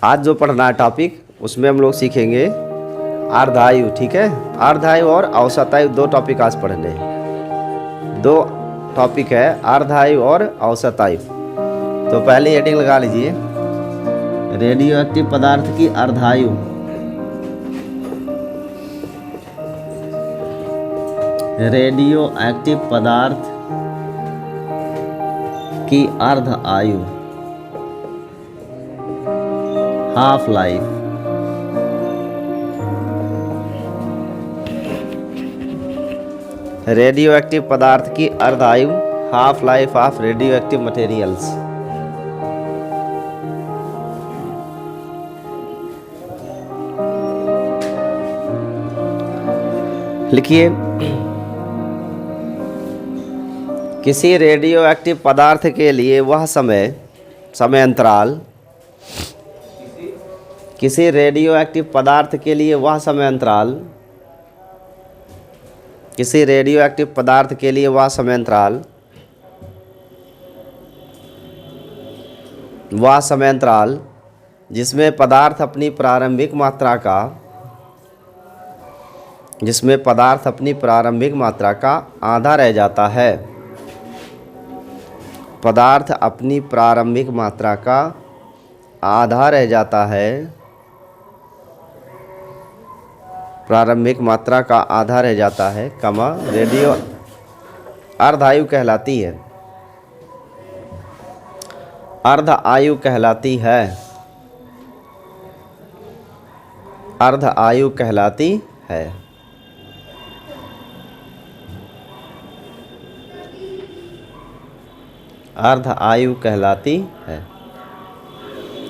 आज जो पढ़ना है टॉपिक उसमें हम लोग सीखेंगे अर्धायु, ठीक है। अर्धायु और औसतायु दो टॉपिक आज पढ़ने हैं। दो टॉपिक है अर्धायु और औसतायु। तो पहले हेडिंग लगा लीजिए, रेडियो एक्टिव पदार्थ की अर्धायु। रेडियो एक्टिव पदार्थ की अर्ध आयु, हाफ लाइफ। रेडियो एक्टिव पदार्थ की अर्ध आयु, half life of radio active materials. लिखिए, किसी रेडियो एक्टिव पदार्थ के लिए वह समय अंतराल, किसी रेडियो एक्टिव पदार्थ के लिए वह समय अंतराल, किसी रेडियो एक्टिव पदार्थ के लिए वह समय अंतराल, जिसमें पदार्थ अपनी प्रारंभिक मात्रा का आधा रह जाता है। पदार्थ अपनी प्रारंभिक मात्रा का आधा रह जाता है, प्रारंभिक मात्रा का आधा रह जाता है, रेडियो अर्धायु कहलाती है, अर्ध आयु कहलाती है, अर्ध आयु कहलाती है। अर्ध आयु कहलाती है।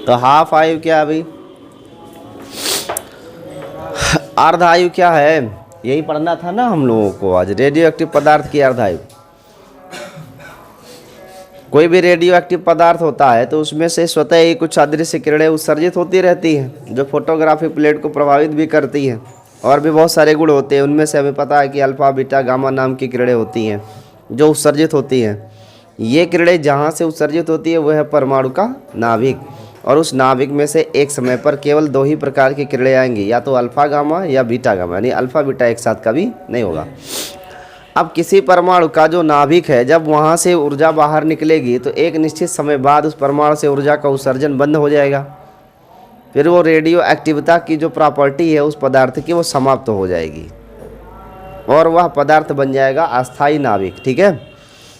तो हाफ आयु क्या अभी, अर्ध आयु क्या है, यही पढ़ना था ना हम लोगों को आज। रेडियो एक्टिव पदार्थ की अर्ध आयु, कोई भी रेडियो एक्टिव पदार्थ होता है तो उसमें से स्वतः ही कुछ अदृश्य किरणें उत्सर्जित होती रहती हैं जो फोटोग्राफी प्लेट को प्रभावित भी करती हैं। और भी बहुत सारे गुण होते हैं, उनमें से हमें पता है कि अल्फा बीटा गामा नाम की किरणें होती हैं जो उत्सर्जित होती हैं। ये किरणें जहाँ से उत्सर्जित होती है वह है परमाणु का नाभिक, और उस नाभिक में से एक समय पर केवल दो ही प्रकार की किरणें आएंगी, या तो अल्फा गामा या बीटा गामा, यानी अल्फा बीटा एक साथ कभी नहीं होगा। अब किसी परमाणु का जो नाभिक है, जब वहाँ से ऊर्जा बाहर निकलेगी तो एक निश्चित समय बाद उस परमाणु से ऊर्जा का उत्सर्जन बंद हो जाएगा। फिर वो रेडियो एक्टिविटी की जो प्रॉपर्टी है उस पदार्थ की वो समाप्त हो जाएगी और वह पदार्थ बन जाएगा अस्थायी नाभिक, ठीक है।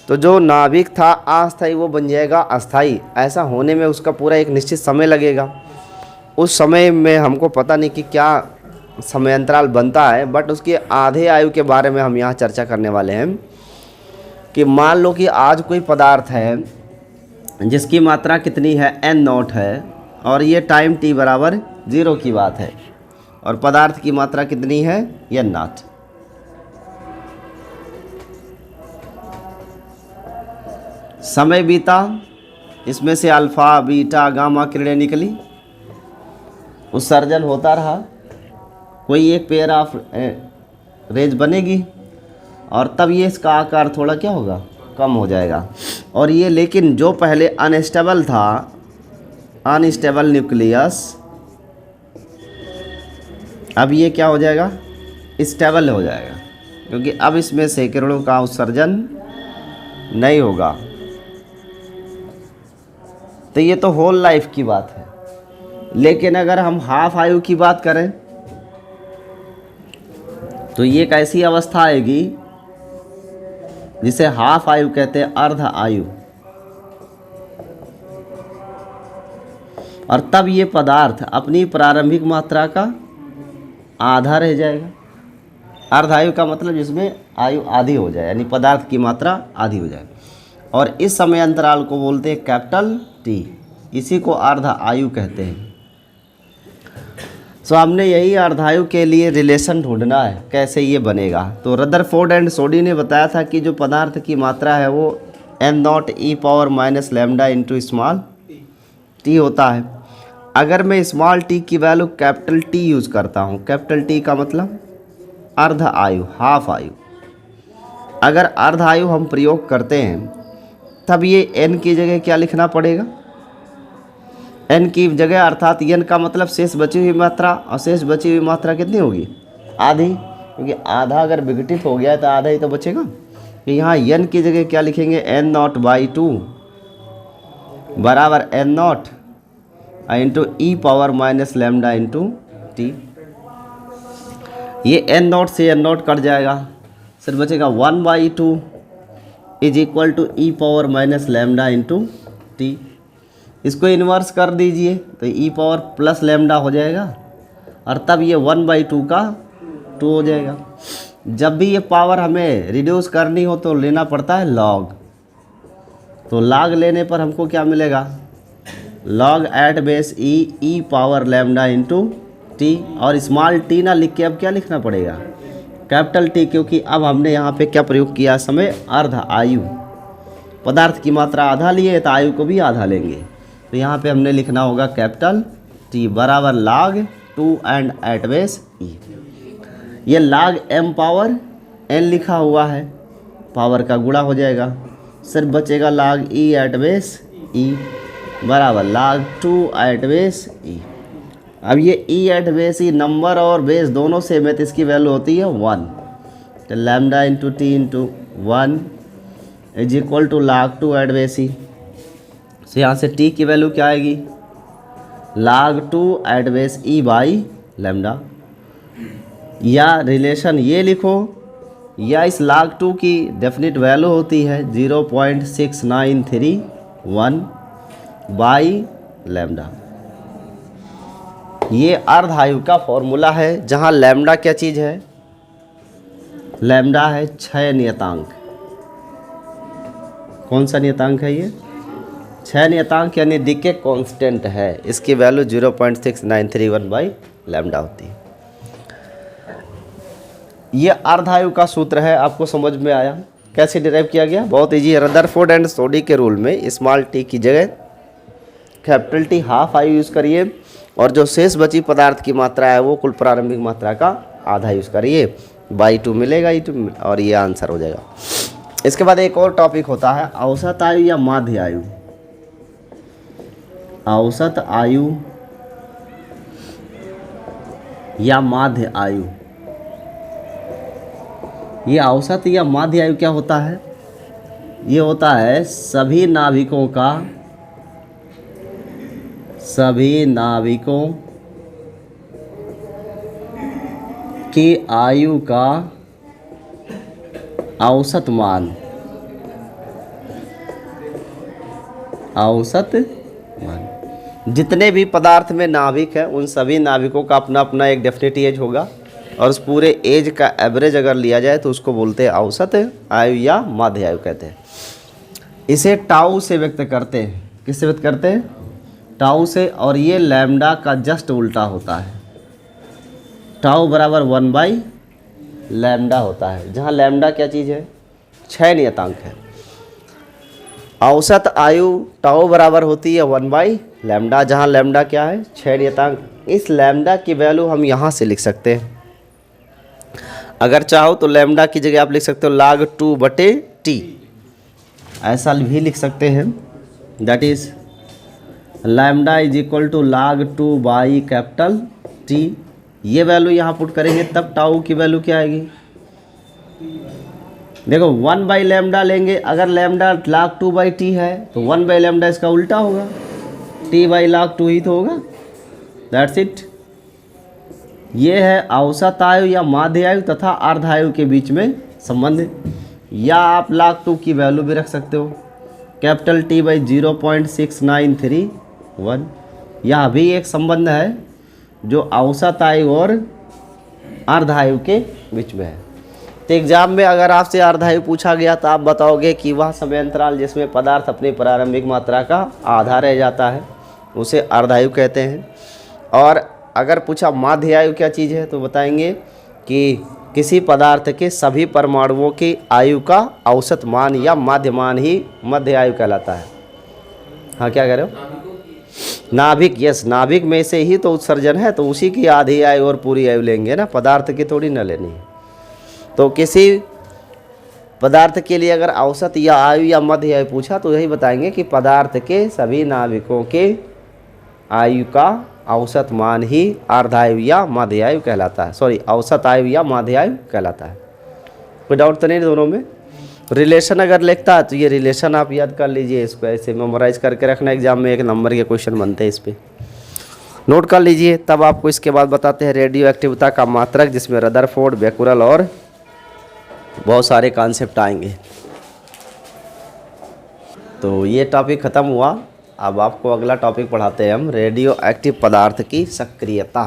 तो जो नाभिक था अस्थायी वो बन जाएगा अस्थायी। ऐसा होने में उसका पूरा एक निश्चित समय लगेगा। उस समय में हमको पता नहीं कि क्या समय अंतराल बनता है, बट उसके आधे आयु के बारे में हम यहाँ चर्चा करने वाले हैं। कि मान लो कि आज कोई पदार्थ है जिसकी मात्रा कितनी है, n0 है, और ये टाइम t बराबर 0 की बात है, और पदार्थ की मात्रा कितनी है, n0। समय बीता, इसमें से अल्फा बीटा गामा किरणें निकली, उत्सर्जन होता रहा, कोई एक पेयर ऑफ रेज बनेगी, और तब ये इसका आकार थोड़ा क्या होगा, कम हो जाएगा। और ये लेकिन जो पहले अनस्टेबल था, अनस्टेबल न्यूक्लियस, अब ये क्या हो जाएगा, स्टेबल हो जाएगा, क्योंकि अब इसमें से किरणों का उत्सर्जन नहीं होगा। तो ये तो होल लाइफ की बात है। लेकिन अगर हम हाफ आयु की बात करें तो ये एक ऐसी अवस्था आएगी जिसे हाफ आयु कहते हैं, अर्ध आयु। और तब ये पदार्थ अपनी प्रारंभिक मात्रा का आधा रह जाएगा। अर्ध आयु का मतलब जिसमें आयु आधी हो जाए, यानी पदार्थ की मात्रा आधी हो जाए, और इस समय अंतराल को बोलते हैं कैपिटल टी, इसी को अर्ध आयु कहते हैं। सो हमने यही अर्धायु के लिए रिलेशन ढूंढना है, कैसे ये बनेगा। तो रदरफोर्ड एंड सोडी ने बताया था कि जो पदार्थ की मात्रा है वो n0 e power minus lambda into small T होता है। अगर मैं स्मॉल टी की वैल्यू कैपिटल टी यूज़ करता हूँ, कैपिटल टी का मतलब अर्ध आयु, हाफ आयु। अगर अर्ध आयु हम प्रयोग करते हैं तब ये n की जगह क्या लिखना पड़ेगा, एन की जगह, अर्थात एन का मतलब शेष बची हुई मात्रा, और शेष बची हुई मात्रा कितनी होगी? आधी, क्योंकि आधा अगर विघटित हो गया है तो आधा ही तो बचेगा। तो यहाँ एन की जगह क्या लिखेंगे? एन नॉट बाई 2 बराबर N naught into e power minus lambda into t. ये एन नॉट से एन नॉट कट जाएगा, सर बचेगा 1/2 is equal to e power minus lambda into t. इसको इन्वर्स कर दीजिए तो ई पावर प्लस लैम्डा हो जाएगा, और तब ये 1/2 का 2 हो जाएगा। जब भी ये पावर हमें रिड्यूस करनी हो तो लेना पड़ता है लॉग। तो लॉग लेने पर हमको क्या मिलेगा? लॉग एट बेस ई पावर लैम्डा इंटू टी, और स्मॉल टी ना लिख के अब क्या लिखना पड़ेगा? कैपिटल टी, क्योंकि अब हमने यहाँ पे क्या प्रयोग किया? समय अर्ध आयु, पदार्थ की मात्रा आधा लिए तो आयु को भी आधा लेंगे। तो यहाँ पे हमने लिखना होगा कैपिटल टी बराबर log 2 एंड एट बेस ई। ये log m पावर n लिखा हुआ है, पावर का गुणा हो जाएगा, सिर्फ बचेगा log e at base e बराबर log 2 एट बेस ई। अब ये e एट बेस ई नंबर और बेस दोनों सेम है तो इसकी वैल्यू होती है 1। तो lambda into t into 1 is equal to log 2 at base e. तो यहाँ से t की वैल्यू क्या आएगी? log 2 at base e by lambda. या रिलेशन ये लिखो, या इस log 2 की डेफिनिट वैल्यू होती है 0.6931 बाई लैम्डा। ये अर्ध आयु का फॉर्मूला है, जहाँ लैम्डा क्या चीज़ है? लैम्डा है क्षय नियतांक। कौन सा नियतांक है ये? क्षय नियतांक यानी डीके कांस्टेंट है। इसकी वैल्यू 0.6931 बाई लैम्डा होती है। ये अर्धायु का सूत्र है, आपको समझ में आया कैसे डिराइव किया गया? बहुत इजी है। रदरफोर्ड एंड सोडी के रूल में स्मॉल टी की जगह कैपिटल टी हाफ आयु यूज़ करिए, और जो शेष बची पदार्थ की मात्रा है वो कुल प्रारंभिक मात्रा का आधा यूज़ करिए, बाई 2 मिलेगा ई2, और ये आंसर हो जाएगा। इसके बाद एक और टॉपिक होता है औसत आयु या माध्य आयु। औसत आयु या माध्य आयु। ये औसत या माध्य आयु क्या होता है? ये होता है सभी नाविकों की आयु का औसत मान। जितने भी पदार्थ में नाविक हैं उन सभी नाविकों का अपना अपना एक डेफिनेट एज होगा, और उस पूरे एज का एवरेज अगर लिया जाए तो उसको बोलते हैं औसत आयु या माध्य आयु कहते हैं। इसे टाउ से व्यक्त करते हैं। किससे व्यक्त करते हैं? टाउ से। और ये लैम्डा का जस्ट उल्टा होता है। टाउ बराबर 1 बाई लैम्डा होता है, जहाँ लैम्डा क्या चीज़ है? क्षय नियतांक है। औसत आयु टाउ बराबर होती है 1 बाई लैम्डा, जहाँ लैम्डा क्या है? क्षय नियतांक। इस लैम्डा की वैल्यू हम यहाँ से लिख सकते हैं। अगर चाहो तो लैम्डा की जगह आप लिख सकते हो log 2 बटे टी, ऐसा भी लिख सकते हैं। That is lambda is equal to log 2 by capital T. ये वैल्यू यहाँ पुट करेंगे तब टाउ की वैल्यू क्या आएगी? देखो 1 बाई लैम्डा लेंगे, अगर लैम्डा log 2 बाई टी है तो 1 बाई लैम्डा इसका उल्टा होगा, टी बाई log 2 ही तो होगा। That's it. ये है औसत आयु या माध्य आयु तथा अर्धायु के बीच में संबंध। या आप log 2 की वैल्यू भी रख सकते हो, कैपिटल टी बाई 0.6931। यह भी एक संबंध है जो औसत आयु और अर्धायु के बीच में है। तो एग्जाम में अगर आपसे अर्धायु पूछा गया तो आप बताओगे कि वह समय अंतराल जिसमें पदार्थ अपनी प्रारंभिक मात्रा का आधा रह जाता है उसे अर्धायु कहते हैं। और अगर पूछा माध्य आयु क्या चीज़ है तो बताएंगे कि किसी पदार्थ के सभी परमाणुओं की आयु का औसत मान या माध्य मान ही मध्य आयु कहलाता है। हाँ क्या कह रहे हो? नाभिक, यस, नाभिक में से ही तो उत्सर्जन है, तो उसी की आधी आयु और पूरी आयु लेंगे ना, पदार्थ की थोड़ी ना लेनी है। तो किसी पदार्थ के लिए अगर औसत या आयु या मध्य आयु पूछा तो यही बताएंगे कि पदार्थ के सभी नाभिकों के आयु का औसत मान ही अर्धायु या मध्य आयु कहलाता है, सॉरी औसत आयु या मध्य आयु कहलाता है। कोई डाउट तो नहीं दोनों में। रिलेशन अगर लिखता है तो ये रिलेशन आप याद कर लीजिए, इसको ऐसे मेमोराइज करके रखना, एग्जाम में 1 नंबर के क्वेश्चन बनते हैं इस पर, नोट कर लीजिए। तब आपको इसके बाद बताते हैं रेडियो एक्टिविता का मात्रक, जिसमें रदरफोर्ड, बेकुरल और बहुत सारे कॉन्सेप्ट आएंगे। तो ये टॉपिक ख़त्म हुआ। अब आपको अगला टॉपिक पढ़ाते हैं हम, रेडियो एक्टिव पदार्थ की सक्रियता।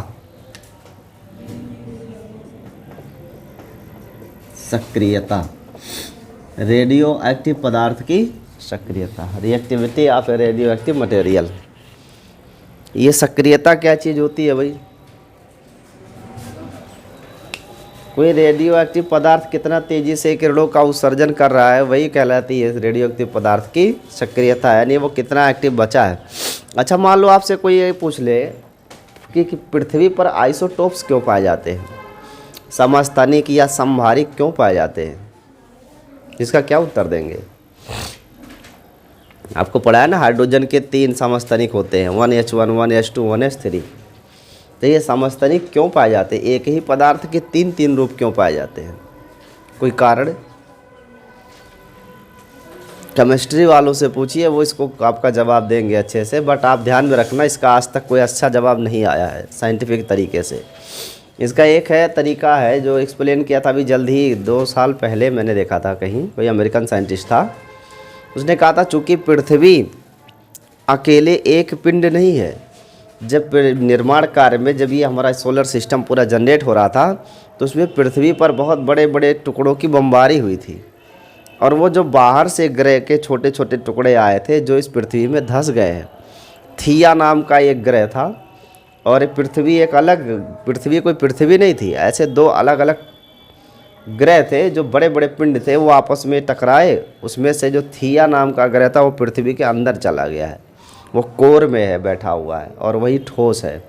सक्रियता, रेडियो एक्टिव पदार्थ की सक्रियता, reactivity of radio active material. ये सक्रियता क्या चीज़ होती है भाई? कोई रेडियो एक्टिव पदार्थ कितना तेज़ी से किरणों का उत्सर्जन कर रहा है, वही कहलाती है रेडियो एक्टिव पदार्थ की सक्रियता, यानी वो कितना एक्टिव बचा है। अच्छा, मान लो आपसे कोई ये पूछ ले कि पृथ्वी पर आइसोटोप्स क्यों पाए जाते हैं, समस्थानिक या समभारिक क्यों पाए जाते हैं, इसका क्या उत्तर देंगे? आपको पढ़ा है ना, हाइड्रोजन के 3 समस्थानिक होते हैं, 1H1, 1H2, 1H3। तो ये समस्थानिक क्यों पाए जाते हैं? एक ही पदार्थ के 3 रूप क्यों पाए जाते हैं? कोई कारण? केमिस्ट्री वालों से पूछिए, वो इसको आपका जवाब देंगे अच्छे से, बट आप ध्यान में रखना, इसका आज तक कोई अच्छा जवाब नहीं आया है साइंटिफिक तरीके से। इसका एक है तरीका है जो एक्सप्लेन किया था अभी जल्द ही 2 साल पहले, मैंने देखा था कहीं, कोई अमेरिकन साइंटिस्ट था, उसने कहा था चूँकि पृथ्वी अकेले एक पिंड नहीं है, जब निर्माण कार्य में जब ये हमारा सोलर सिस्टम पूरा जनरेट हो रहा था तो उसमें पृथ्वी पर बहुत बड़े बड़े टुकड़ों की बमबारी हुई थी, और वो जो बाहर से ग्रह के छोटे छोटे टुकड़े आए थे जो इस पृथ्वी में धंस गए हैं। थिया नाम का एक ग्रह था और पृथ्वी एक अलग, पृथ्वी कोई पृथ्वी नहीं थी, ऐसे 2 अलग अलग ग्रह थे जो बड़े बड़े पिंड थे, वो आपस में टकराए। उसमें से जो थिया नाम का ग्रह था वो पृथ्वी के अंदर चला गया है, वो कोर में है, बैठा हुआ है, और वही ठोस है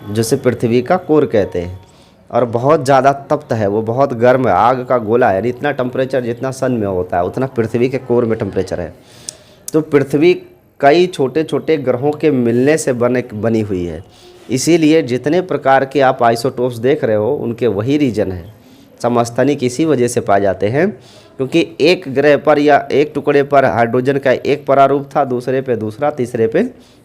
जिसे पृथ्वी का कोर कहते हैं, और बहुत ज़्यादा तप्त है, वो बहुत गर्म है, आग का गोला है, यानी इतना टेम्परेचर जितना सन में होता है उतना पृथ्वी के कोर में टेम्परेचर है। तो पृथ्वी कई छोटे छोटे ग्रहों के मिलने से बनी हुई है, इसीलिए जितने प्रकार के आप आइसोटोप्स देख रहे हो उनके वही रीजन है। समस्थानिक इसी वजह से पाए जाते हैं क्योंकि एक ग्रह पर या एक टुकड़े पर हाइड्रोजन का एक परारूप था, दूसरे पे दूसरा, तीसरे पे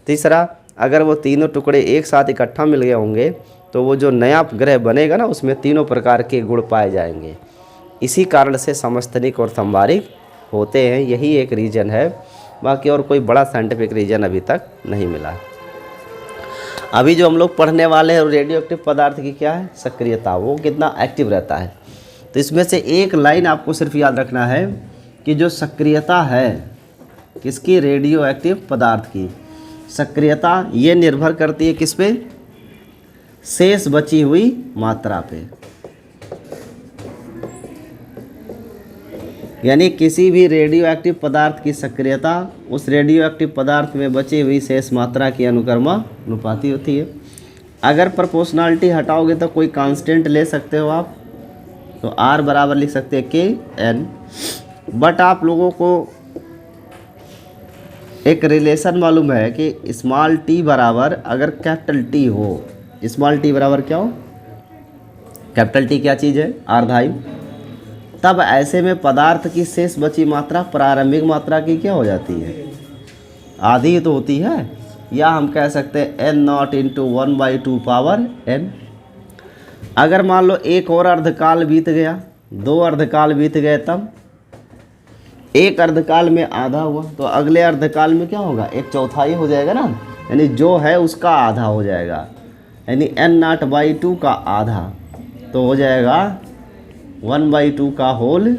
तीसरा। अगर वो तीनों टुकड़े एक साथ इकट्ठा मिल गए होंगे तो वो जो नया ग्रह बनेगा ना, उसमें तीनों प्रकार के गुण पाए जाएंगे। इसी कारण से समस्थानिक और समभारिक होते हैं, यही एक रीजन है, बाकी और कोई बड़ा साइंटिफिक रीजन अभी तक नहीं मिला। अभी जो हम लोग पढ़ने वाले हैं रेडियो एक्टिव पदार्थ की क्या है, सक्रियता, वो कितना एक्टिव रहता है। तो इसमें से एक लाइन आपको सिर्फ याद रखना है कि जो सक्रियता है किसकी, रेडियो एक्टिव पदार्थ की सक्रियता, ये निर्भर करती है किस पे, शेष बची हुई मात्रा पे। यानी किसी भी रेडियो एक्टिव पदार्थ की सक्रियता उस रेडियो एक्टिव पदार्थ में बची हुई शेष मात्रा की अनुक्रमानुपाती होती है। अगर प्रोपोर्शनलिटी हटाओगे तो कोई कांस्टेंट ले सकते हो आप, तो R बराबर लिख सकते हैं Kn, बट आप लोगों को एक रिलेशन मालूम है कि स्मॉल t बराबर अगर कैपिटल T हो, स्मॉल t बराबर क्या हो, कैपिटल T क्या चीज़ है, अर्धायु, तब ऐसे में पदार्थ की शेष बची मात्रा प्रारंभिक मात्रा की क्या हो जाती है, आधी ही तो होती है, या हम कह सकते हैं n0 इंटू 1/2 पावर n। अगर मान लो एक और अर्धकाल बीत गया, 2 अर्धकाल बीत गए, तब एक अर्धकाल में आधा हुआ तो अगले अर्धकाल में क्या होगा, 1/4 हो जाएगा ना, यानी जो है उसका आधा हो जाएगा, यानी n0/2 का आधा तो हो जाएगा 1/2 का होल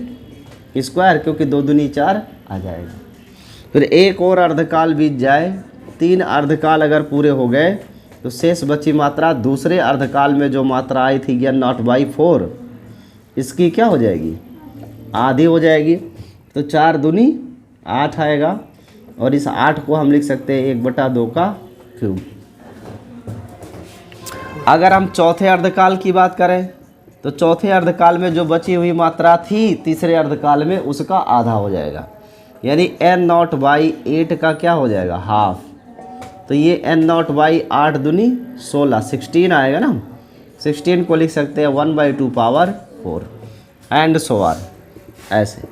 स्क्वायर, क्योंकि 2 दूनी 4 आ जाएगा। फिर एक और अर्धकाल बीत जाए, 3 अर्धकाल अगर पूरे हो गए तो शेष बची मात्रा दूसरे अर्धकाल में जो मात्रा आई थी n0/4, इसकी क्या हो जाएगी, आधी हो जाएगी। तो 4 दूनी 8 आएगा, और इस 8 को हम लिख सकते हैं 1/2 का क्यूब। अगर हम चौथे अर्धकाल की बात करें तो चौथे अर्धकाल में जो बची हुई मात्रा थी तीसरे अर्धकाल में, उसका आधा हो जाएगा, यानी n0/8 का क्या हो जाएगा, हाफ। तो ये n नॉट बाई 8 दूनी 16, 16 आएगा ना। 16 को लिख सकते हैं 1/2 पावर 4 एंड सो ऑन। ऐसे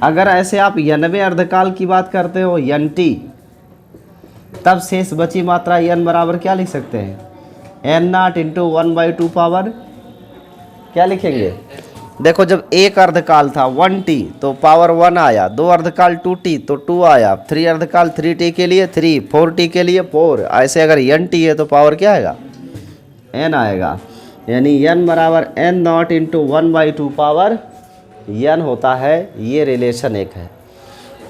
अगर ऐसे आप 90 अर्धकाल की बात करते हो NT, तब शेष बची मात्रा n बराबर क्या लिख सकते हैं, n नॉट इंटू 1/2 पावर क्या लिखेंगे। देखो जब एक अर्धकाल था 1t तो पावर 1 आया, 2 अर्धकाल 2t तो 2 आया, 3 अर्धकाल 3t के लिए 3, 4t के लिए 4। ऐसे अगर nt है तो पावर क्या आएगा, n आएगा। यानी n बराबर n not into 1/2 power n होता है। ये रिलेशन एक है।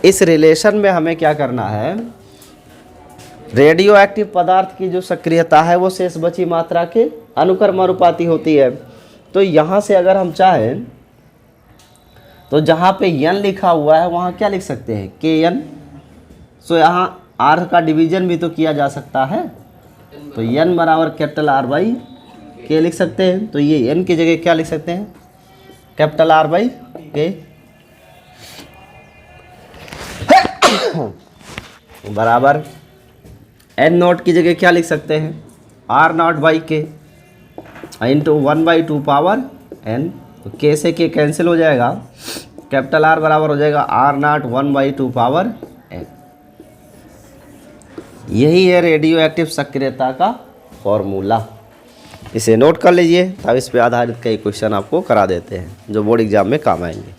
इस रिलेशन में हमें क्या करना है, रेडियो एक्टिव पदार्थ की जो सक्रियता है वो शेष बची मात्रा के अनुक्रमानुपाती होती है। तो यहाँ से अगर हम चाहें तो जहाँ पे n लिखा हुआ है वहाँ क्या लिख सकते हैं, kn। सो यहाँ r का डिवीजन भी तो किया जा सकता है, तो n बराबर कैपिटल R बाई k लिख सकते हैं। तो ये n की जगह क्या लिख सकते हैं, कैपिटल R बाई k बराबर n नॉट की जगह क्या लिख सकते हैं, r not by k into 1/2 power n। तो k से k कैंसिल हो जाएगा, कैपिटल R बराबर हो जाएगा r नॉट 1/2 पावर n। यही है रेडियो एक्टिव सक्रियता का फॉर्मूला। इसे नोट कर लीजिए, तब इस पे आधारित कई क्वेश्चन आपको करा देते हैं जो बोर्ड एग्जाम में काम आएंगे।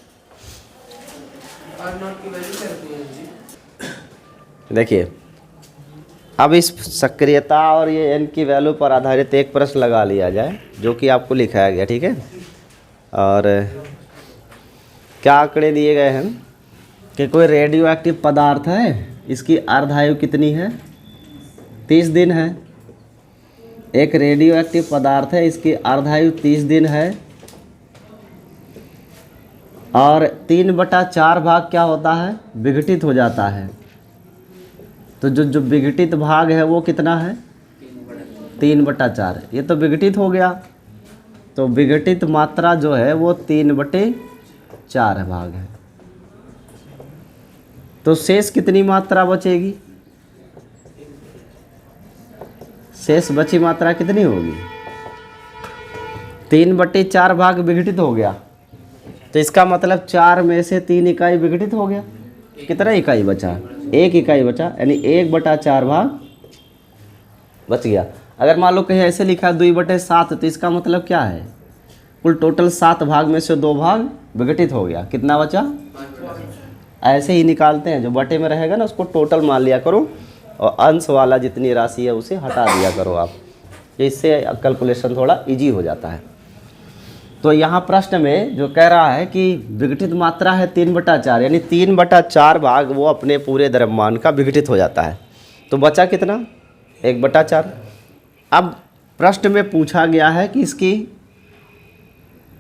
देखिए अब इस सक्रियता और ये n की वैल्यू पर आधारित एक प्रश्न लगा लिया जाए जो कि आपको लिखाया गया, ठीक है। और क्या आंकड़े दिए गए हैं कि कोई रेडियो एक्टिव पदार्थ है, इसकी अर्धायु कितनी है, 30 दिन है। एक रेडियो एक्टिव पदार्थ है, इसकी अर्धायु 30 दिन है और 3/4 भाग क्या होता है, विघटित हो जाता है। तो जो विघटित भाग है वो कितना है, 3/4। ये तो विघटित हो गया, तो विघटित मात्रा जो है वो 3/4 भाग है। तो शेष कितनी मात्रा बचेगी, शेष बची मात्रा कितनी होगी, 3/4 भाग विघटित हो गया। तो इसका मतलब 4 में से 3 इकाई विघटित हो गया। कितना इकाई बचा, 1 इकाई बचा, यानी 1/4 भाग बच गया। अगर मान लो कहीं ऐसे लिखा है 2/7, तो इसका मतलब क्या है, कुल टोटल 7 भाग में से 2 भाग विघटित हो गया। कितना बचा, ऐसे ही निकालते हैं, जो बटे में रहेगा ना उसको टोटल मान लिया करो और अंश वाला जितनी राशि है उसे हटा दिया करो आप, इससे कैलकुलेशन थोड़ा इजी हो जाता है। तो यहाँ प्रश्न में जो कह रहा है कि विघटित मात्रा है 3/4, यानी 3/4 भाग वो अपने पूरे द्रव्यमान का विघटित हो जाता है। तो बचा कितना, 1/4। अब प्रश्न में पूछा गया है कि इसकी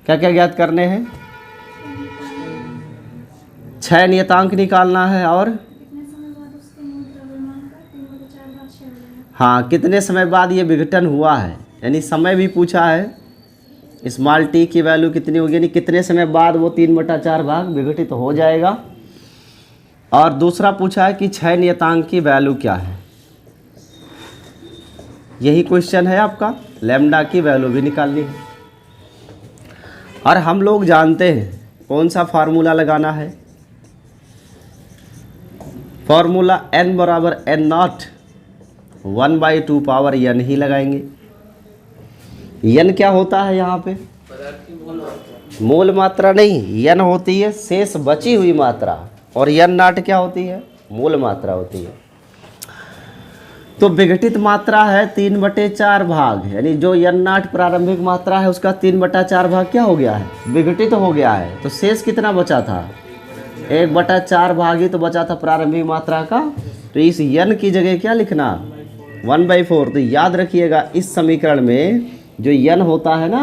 क्या क्या ज्ञात करने हैं, 6 नियतांक निकालना है और हाँ कितने समय बाद ये विघटन हुआ है, यानी समय भी पूछा है। स्मॉल t की वैल्यू कितनी होगी, यानी कितने समय बाद वो 3/4 भाग विघटित हो जाएगा। और दूसरा पूछा है कि 6 नियतांक की वैल्यू क्या है, यही क्वेश्चन है आपका। लैम्डा की वैल्यू भी निकालनी है। और हम लोग जानते हैं कौन सा फार्मूला लगाना है, फार्मूला n बराबर n नॉट 1/2 पावर n ही लगाएंगे। n क्या होता है यहाँ पे, मूल मात्रा नहीं, n होती है शेष बची हुई मात्रा, और n नॉट क्या होती है, मूल मात्रा होती है। तो विघटित मात्रा है 3/4 भाग, यानी जो n नॉट प्रारंभिक मात्रा है उसका 3/4 भाग क्या हो गया है, विघटित हो गया है। तो शेष कितना बचा था, 1/4 भाग ही तो बचा था प्रारंभिक मात्रा का। तो इस n की जगह क्या लिखना, 1/4। तो याद रखिएगा इस समीकरण में जो n होता है ना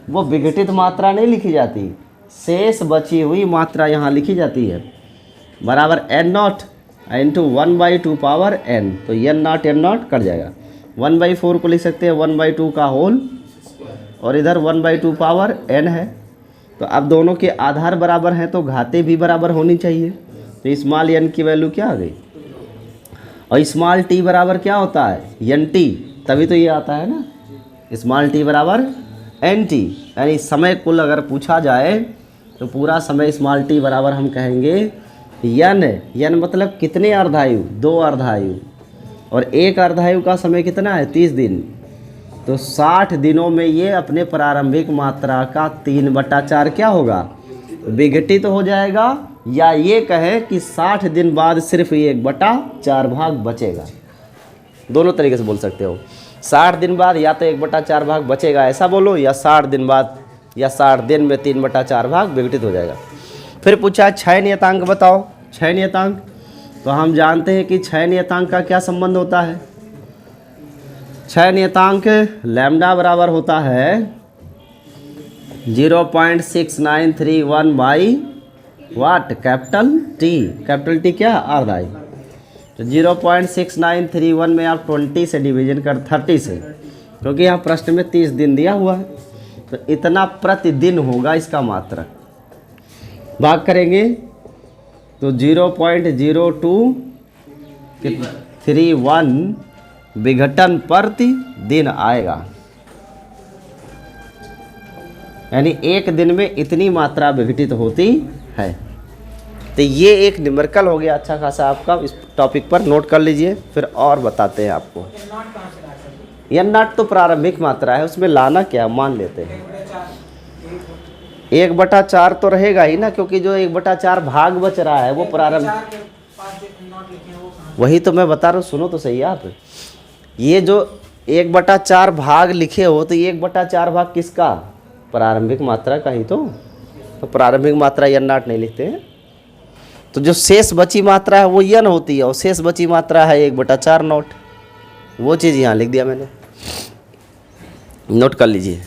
वो विघटित मात्रा नहीं लिखी जाती, शेष बची हुई मात्रा यहाँ लिखी जाती है, बराबर n not into 1/2 power n। तो n नॉट कट जाएगा, 1/4 को लिख सकते हैं 1/2 का होल, और इधर 1/2 पावर n है। तो अब दोनों के आधार बराबर हैं तो घातें भी बराबर होनी चाहिए। तो स्मॉल n की वैल्यू क्या आ गई, और स्मॉल टी बराबर क्या होता है, एन टी, तभी तो ये आता है ना, स्मॉल टी बराबर एन टी। यानी समय कुल अगर पूछा जाए तो पूरा समय स्मॉल टी बराबर हम कहेंगे यन। यन मतलब कितने अर्धायु, 2 अर्धायु, और एक अर्धायु का समय कितना है, 30 दिन। तो 60 दिनों में ये अपने प्रारंभिक मात्रा का 3/4 क्या होगा, विघटित हो जाएगा, या ये कहें कि 60 दिन बाद सिर्फ 1/4 भाग बचेगा। दोनों तरीके से बोल सकते हो। 60 दिन बाद या तो 1/4 भाग बचेगा ऐसा बोलो, या 60 दिन बाद या 60 दिन में 3/4 भाग विघटित हो जाएगा। फिर पूछा क्षय नियतांक बताओ। क्षय नियतांक तो हम जानते हैं कि क्षय नियतांक का क्या संबंध होता है। क्षय नियतांक लैम्डा बराबर होता है 0.6931 by what, capital T. Capital T क्या, अर्धायु। तो 0.6931 में आप 20 से डिवीजन कर 30 से, क्योंकि यहाँ प्रश्न में 30 दिन दिया हुआ है, तो इतना प्रतिदिन होगा इसका मात्रक। भाग करेंगे तो 0.0231 विघटन प्रति दिन आएगा। यानी एक दिन में इतनी मात्रा विघटित होती है। तो ये एक न्यूमेरिकल हो गया अच्छा खासा आपका, इस टॉपिक पर नोट कर लीजिए। फिर और बताते हैं आपको। एन नॉट तो प्रारंभिक मात्रा है, उसमें लाना क्या मान लेते हैं 1/4 तो रहेगा ही ना, क्योंकि जो 1/4 भाग बच रहा है वो प्रारंभ, वही तो मैं बता रहा हूँ, सुनो तो सही आप। ये जो 1/4 भाग लिखे हो तो 1/4 भाग किसका, प्रारंभिक मात्रा का ही तो प्रारंभिक मात्रा एन नॉट नहीं लिखते हैं। तो जो शेष बची मात्रा है वो एन होती है, और शेष बची मात्रा है 1/4 नॉट। वो चीज़ यहाँ लिख दिया मैंने, नोट कर लीजिए।